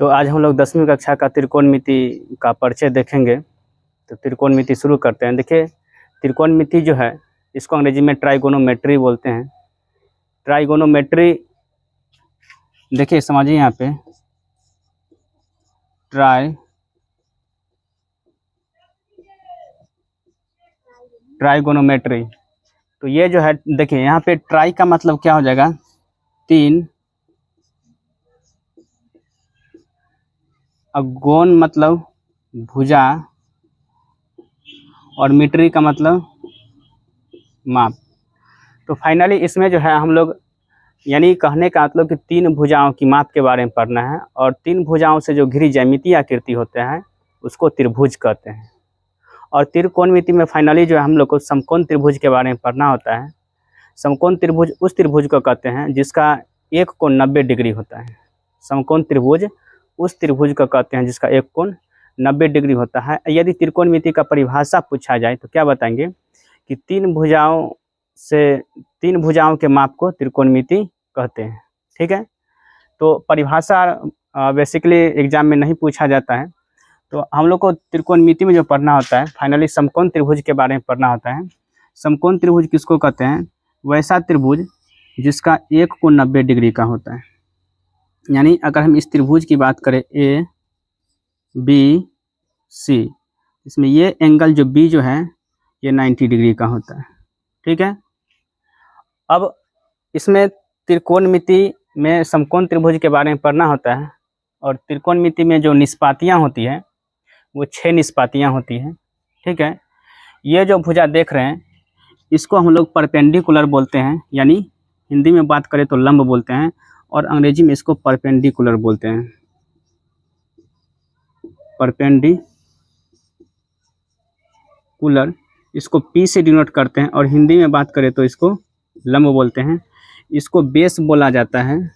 तो आज हम लोग 10वीं कक्षा का त्रिकोणमिति का परिचय देखेंगे। तो त्रिकोणमिति शुरू करते हैं। देखिए, त्रिकोणमिति जो है इसको अंग्रेजी में ट्राइगोनोमेट्री बोलते हैं। ट्राइगोनोमेट्री देखिए, समझिए यहाँ पे ट्राइगोनोमेट्री। तो ये जो है, देखिए यहाँ पे ट्राई का मतलब क्या हो जाएगा, 3, अगोन मतलब भुजा, और मीट्री का मतलब माप। तो फाइनली इसमें जो है हम लोग, यानी कहने का मतलब कि 3 भुजाओं की माप के बारे में पढ़ना है, और 3 भुजाओं से जो घिरी ज्यामितीय आकृति होते हैं उसको त्रिभुज कहते हैं। और त्रिकोणमिति में फाइनली जो है हम लोग को समकोण त्रिभुज के बारे में पढ़ना होता है। समकोण त्रिभुज उस त्रिभुज को कहते हैं जिसका एक कोण 90 डिग्री होता है। समकोण त्रिभुज उस त्रिभुज को कहते हैं जिसका एक कोण 90 डिग्री होता है। यदि त्रिकोणमिति का परिभाषा पूछा जाए तो क्या बताएंगे कि 3 भुजाओं के माप को त्रिकोणमिति कहते हैं। ठीक है, तो परिभाषा बेसिकली एग्जाम में नहीं पूछा जाता है। तो हम लोग को त्रिकोणमिति में जो पढ़ना होता है, फाइनली समकोण त्रिभुज के बारे में पढ़ना होता है। समकोण त्रिभुज किसको कहते हैं? वैसा त्रिभुज जिसका एक कोण 90 डिग्री का होता है। यानी अगर हम इस त्रिभुज की बात करें ए बी सी, इसमें ये एंगल जो बी जो है ये 90 डिग्री का होता है। ठीक है, अब इसमें त्रिकोणमिति में समकोण त्रिभुज के बारे में पढ़ना होता है। और त्रिकोणमिति में जो निष्पातियाँ होती हैं वो 6 निष्पातियाँ होती हैं। ठीक है, ये जो भुजा देख रहे हैं इसको हम लोग परपेंडिकुलर बोलते हैं, यानी हिंदी में बात करें तो लंब बोलते हैं, और अंग्रेजी में इसको परपेंडिकुलर बोलते हैं। परपेंडिकुलर, इसको पी से डिनोट करते हैं, और हिंदी में बात करें तो इसको लंब बोलते हैं। इसको बेस बोला जाता है,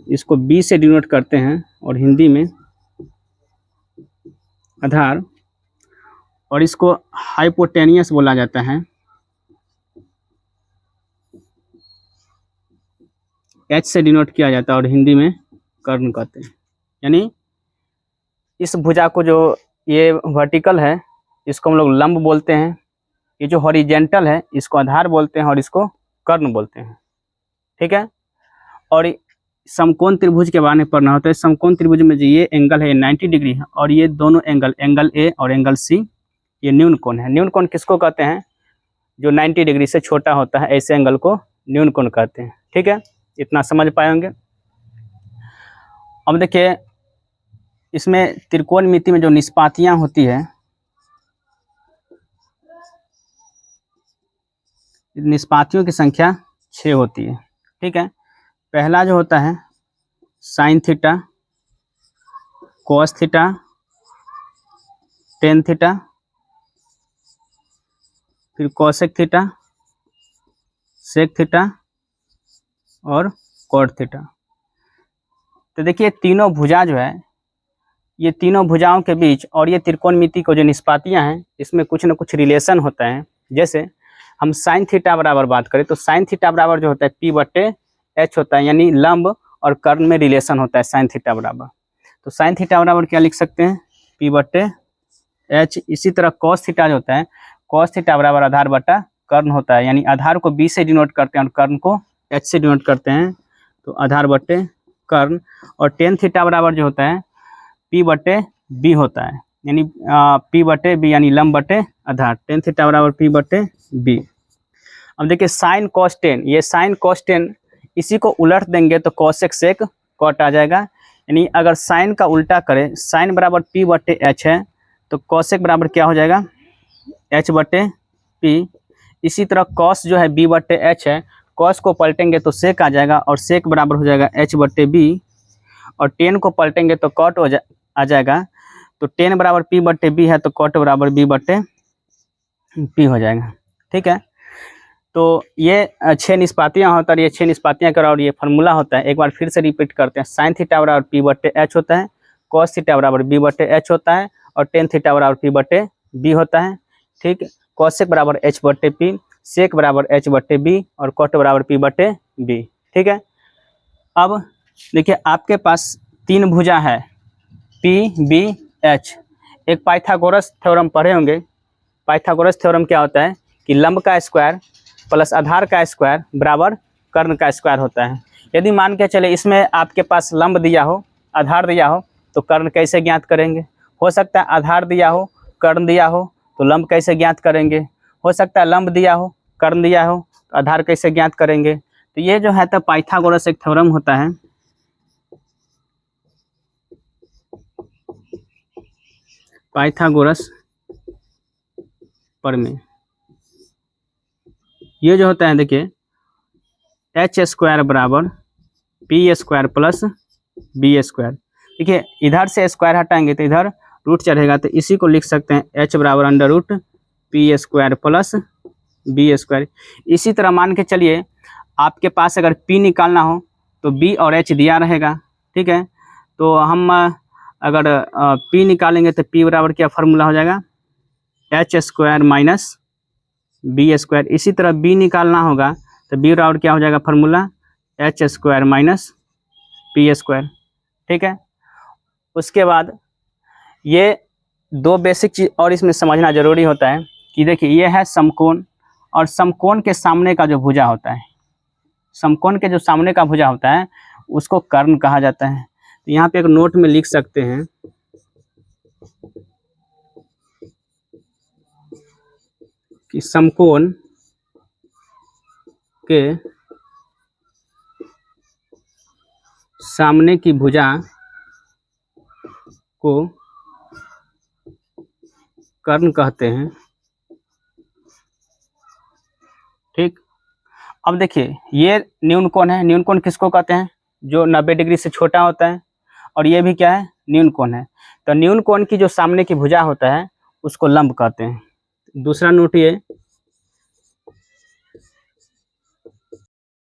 इसको बी से डिनोट करते हैं, और हिंदी में आधार, और इसको हाइपोटेनियस बोला जाता है, एच से डिनोट किया जाता है, और हिंदी में कर्ण कहते हैं। यानी इस भुजा को जो ये वर्टिकल है इसको हम लोग लंब बोलते हैं, ये जो हॉरिजेंटल है इसको आधार बोलते हैं, और इसको कर्ण बोलते हैं। ठीक है, और समकोण त्रिभुज के बारे में पढ़ना होता है। समकोण त्रिभुज में जो ये एंगल है ये 90 डिग्री है, और ये दोनों एंगल ए और एंगल सी ये न्यून कोण है। न्यून कोण किसको कहते हैं? जो 90 डिग्री से छोटा होता है ऐसे एंगल को न्यून कोण कहते हैं। ठीक है, इतना समझ पाए होंगे। अब देखिए, इसमें त्रिकोणमिति में जो निष्पातियाँ होती है, निष्पातियों की संख्या 6 होती है। ठीक है, पहला जो होता है sine theta, cos theta, tan theta, फिर कॉसेक थीटा, सेक थीटा और कॉट थीटा। तो देखिए, तीनों भुजा जो है, ये तीनों भुजाओं के बीच और ये त्रिकोणमिति को जो निष्पातियाँ हैं इसमें कुछ न कुछ रिलेशन होता है। जैसे हम साइन थीटा बराबर बात करें तो साइन थीटा बराबर जो होता है P/H होता है, यानी लंब और कर्ण में रिलेशन होता है साइन थीटा बराबर। तो साइन थीटा बराबर क्या लिख सकते हैं? P/H। इसी तरह कॉस थीटा जो होता है, कॉस थीटा बराबर आधार बटा कर्ण होता है, यानी आधार को B से डिनोट करते हैं और कर्ण को H से डिनोट करते हैं, तो आधार बटे कर्ण। और टेन थीटा बराबर जो होता है P/B होता है, यानी P/B यानी लंब बटे आधार। टेन थीटा बराबर P/B। अब देखिए, साइन कॉस टेन, ये साइन कॉस टेन इसी को उलट देंगे तो कॉसेक सेक कॉट आ जाएगा। यानी अगर साइन का उल्टा करें, साइन बराबर P/H है तो कॉसेक बराबर क्या हो जाएगा? H/P। इसी तरह कॉस जो है B/H है, कॉस को पलटेंगे तो सेक आ जाएगा, और सेक बराबर हो जाएगा H/B। और टेन को पलटेंगे तो कॉट आ जाएगा। तो टेन बराबर P/B है तो कॉट बराबर B/P हो जाएगा। ठीक है, तो ये 6 निष्पातियाँ होता है, ये 6 निष्पातियाँ करा, और ये फार्मूला होता है। एक बार फिर से रिपीट करते हैं। साइन थीटा बराबर P/H होता है, कॉस थीटा बराबर B/H होता है, और टेन थीटा बराबर P/B होता है। ठीक, कॉसेक बराबर H/P, सेक बराबर H/B, और कॉट बराबर P/B। ठीक है, अब देखिए, आपके पास तीन भुजा है पी बी एच। एक पाइथागोरस थ्योरम पढ़े होंगे। पाइथागोरस थ्योरम क्या होता है कि लंब का स्क्वायर प्लस आधार का स्क्वायर बराबर कर्ण का स्क्वायर होता है। यदि मान के चले इसमें आपके पास लंब दिया हो, आधार दिया हो, तो कर्ण कैसे ज्ञात करेंगे? हो सकता है आधार दिया हो, कर्ण दिया हो, तो लंब कैसे ज्ञात करेंगे? हो सकता है लंब दिया हो, कर्ण दिया हो, तो आधार कैसे ज्ञात करेंगे? तो ये जो है तो पाइथागोरस एक थ्योरम होता है। पाइथागोरस प्रमेय ये जो होता है देखिए एच स्क्वायर बराबर P square plus B square. देखिए इधर से स्क्वायर हटाएंगे तो इधर रूट चढ़ेगा, तो इसी को लिख सकते हैं एच बराबर under root P square plus B square. इसी तरह मान के चलिए आपके पास अगर पी निकालना हो तो बी और एच दिया रहेगा, ठीक है। तो हम अगर पी निकालेंगे तो पी बराबर क्या फार्मूला हो जाएगा? H square minus B square. इसी तरह बी निकालना होगा तो बी बराबर क्या हो जाएगा formula? H square minus P square, ठीक है। उसके बाद ये दो बेसिक चीज़ और इसमें समझना जरूरी होता है कि देखिए ये है समकोण, और समकोण के सामने का जो भुजा होता है, समकोण के जो सामने का भुजा होता है उसको कर्ण कहा जाता है। तो यहाँ पे एक नोट में लिख सकते हैं कि समकोण के सामने की भुजा को कर्ण कहते हैं, ठीक। अब देखिए ये न्यून कोण है। न्यून कोण किसको कहते हैं? जो 90 डिग्री से छोटा होता है। और ये भी क्या है? न्यून कोण है। तो न्यून कोण की जो सामने की भुजा होता है उसको लंब कहते हैं। दूसरा नोट ये